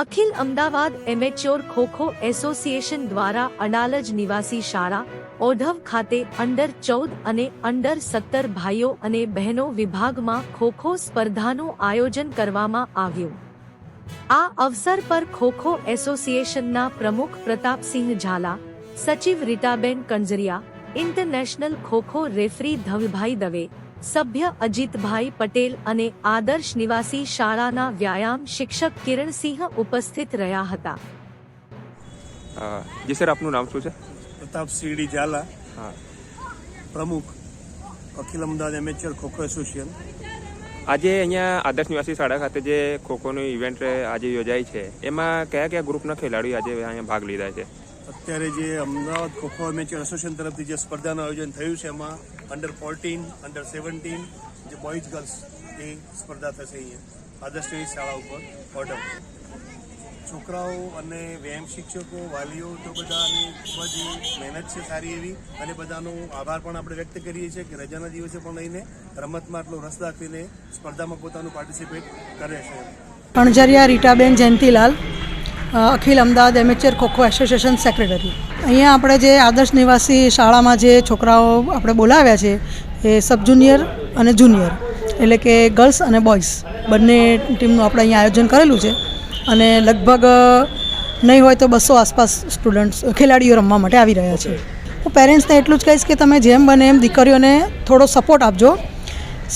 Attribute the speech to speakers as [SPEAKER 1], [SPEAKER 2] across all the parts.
[SPEAKER 1] અખિલ Ahmedabad amateur kho kho association દ્વારા અડાલજ નિવાસી શાળા ઓઢવ ખાતે અંડર 14 અને અંડર 17 ભાઈઓ અને બહેનો વિભાગમાં ખોખો સ્પર્ધાનું આયોજન કરવામાં આવ્યું. આ અવસર પર ખોખો એસોસિએશનના પ્રમુખ પ્રતાપસિંહ ઝાલા, સચિવ રીટાબેન કંજરિયા, ઇન્ટરનેશનલ ખોખો રેફરી ધવલભાઈ દવે, સભ્ય અજીતભાઈ પટેલ અને આદર્શ નિવાસી શાળાના વ્યાયામ શિક્ષક કિરણસિંહ ઉપસ્થિત રહ્યા હતા.
[SPEAKER 2] જી સર, આપનું નામ શું છે?
[SPEAKER 3] પ્રતાપસિંહ ઝાલા, પ્રમુખ અખિલ અમદાવાદ એમેચ્યોર ખોખો એસોસિએશન.
[SPEAKER 2] આજે અહીંયા આદર્શ નિવાસી શાળા ખાતે જે ખોખોનું ઇવેન્ટ આજે યોજાઈ છે, એમાં કયા કયા ગ્રુપના ખેલાડીઓ આજે અહીંયા ભાગ લીધા છે?
[SPEAKER 3] અત્યારે જે અમદાવાદ ખોખો એમેચ્યોર એસોસિએશન તરફથી જે સ્પર્ધાનું આયોજન થયું છે એમાં અંડર 14, અંડર 17 જે બોયઝ ગર્લ્સ એ સ્પર્ધા થશે અહીંયા આદર્શ નિવાસી શાળા ઉપર ઓર્ડર. છોકરાઓ અને વ્યાયામ શિક્ષકો, વાલીઓ તો બધાની ખૂબ જ મહેનત છે સારી એવી, અને બધાનો આભાર પણ આપણે વ્યક્ત કરીએ છીએ કે રજાના દિવસે પણ લઈને રમતમાં આટલો રસ દાખવીને સ્પર્ધામાં પોતાનું પાર્ટિસિપેટ કરે છે.
[SPEAKER 4] Anjariya Ritaben Jayantilal, Akhil Ahmedabad amateur kho kho association secretary. અહીંયા આપણે જે આદર્શ નિવાસી શાળામાં જે છોકરાઓ આપણે બોલાવ્યા છે એ સબ જુનિયર અને જુનિયર, એટલે કે ગર્લ્સ અને બોયઝ બંને ટીમનું આપણે અહીંયા આયોજન કરેલું છે, અને લગભગ નહીં હોય તો 200 આસપાસ સ્ટુડન્ટ્સ ખેલાડીઓ રમવા માટે આવી રહ્યા છે. હું પેરેન્ટ્સને એટલું જ કહીશ કે તમે જેમ બને એમ દીકરીઓને થોડો સપોર્ટ આપજો.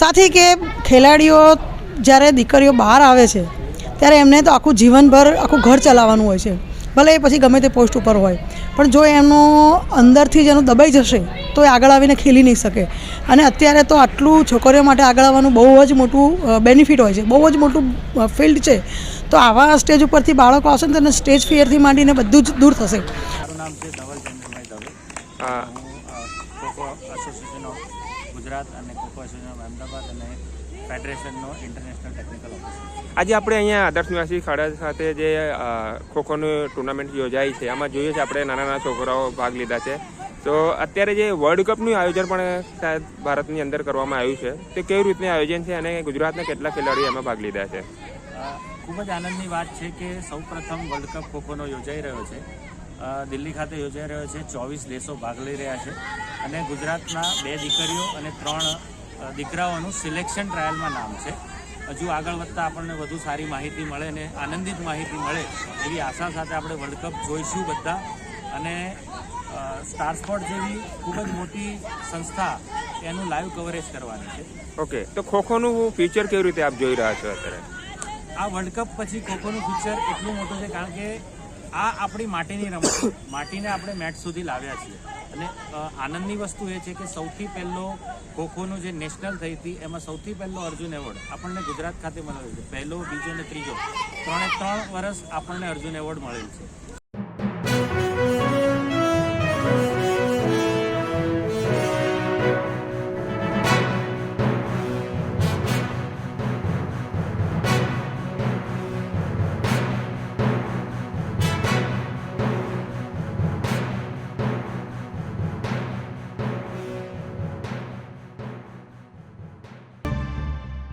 [SPEAKER 4] સાથે કે ખેલાડીઓ જ્યારે દીકરીઓ બહાર આવે છે ત્યારે એમને તો આખું જીવનભર આખું ઘર ચલાવવાનું હોય છે, ભલે એ પછી ગમે તે પોસ્ટ ઉપર હોય, પણ જો એમનો અંદરથી જ એનું દબાઈ જશે તો એ આગળ આવીને ખેલી નહીં શકે. અને અત્યારે તો આટલું છોકરીઓ માટે આગળ આવવાનું બહુ જ મોટું બેનિફિટ હોય છે, બહુ જ મોટું ફિલ્ડ છે. તો આવા સ્ટેજ ઉપરથી બાળકો આવશે ને તેને સ્ટેજ ફિયરથી માંડીને બધું જ દૂર થશે.
[SPEAKER 5] મારું નામ છે ધવલભાઈ દવે. હું ખોખો એસોસિએશન ઓફ ગુજરાત અને ખોખો એસોસિએશન ઓફ અમદાવાદ અને ફેડરેશનનો ઇન્ટરનેશનલ ટેકનિકલ ઓફિસર.
[SPEAKER 2] આજે આપણે અહીંયા આદર્શ નિવાસી શાળા ખાતે જે ખોખોનું ટુર્નામેન્ટ યોજાઈ છે, આમાં જોઈએ છે આપણે નાના નાના છોકરાઓ ભાગ લીધા છે. તો અત્યારે જે વર્લ્ડ કપનું આયોજન પણ શાયદ ભારતની અંદર કરવામાં આવ્યું છે, તે કેવી રીતનું આયોજન છે અને ગુજરાતના કેટલા ખેલાડીઓ એમાં ભાગ લીધા છે?
[SPEAKER 5] ખૂબ જ આનંદની વાત છે કે સૌ પ્રથમ વર્લ્ડ કપ ખોખોનો યોજાઈ રહ્યો છે. દિલ્હી ખાતે યોજાઈ રહ્યો છે. 24 દેશો ભાગ લઈ રહ્યા છે, અને ગુજરાતના 2 દીકરીઓ અને 3 દીકરાઓનું સિલેક્શન ટ્રાયલમાં નામ છે. હજુ આગળ વધતા આપણને વધુ સારી માહિતી મળે અને આનંદિત માહિતી મળે એવી આશા સાથે આપણે વર્લ્ડ કપ જોઈશું બધા. અને સ્ટાર સ્પોર્ટ જેવી ખૂબ જ મોટી સંસ્થા એનું લાઈવ કવરેજ કરવાની છે.
[SPEAKER 2] ઓકે, તો ખોખોનું ફ્યુચર કેવી રીતે આપ જોઈ રહ્યા છો અત્યારે?
[SPEAKER 5] આ વર્લ્ડ કપ પછી ખોખોનું ફ્યુચર એટલું મોટું છે કારણ કે આ આપણી માટીની રમત, માટીને આપણે મેચ સુધી લાવ્યા છીએ. અને આનંદની વસ્તુ એ છે કે સૌથી પહેલો ખોખોનું જે નેશનલ થઈ હતી એમાં સૌથી પહેલો અર્જુન એવોર્ડ આપણને ગુજરાત ખાતે મળેલો છે. પહેલો, બીજો અને ત્રીજો 3 વર્ષ આપણને અર્જુન એવોર્ડ મળેલ છે.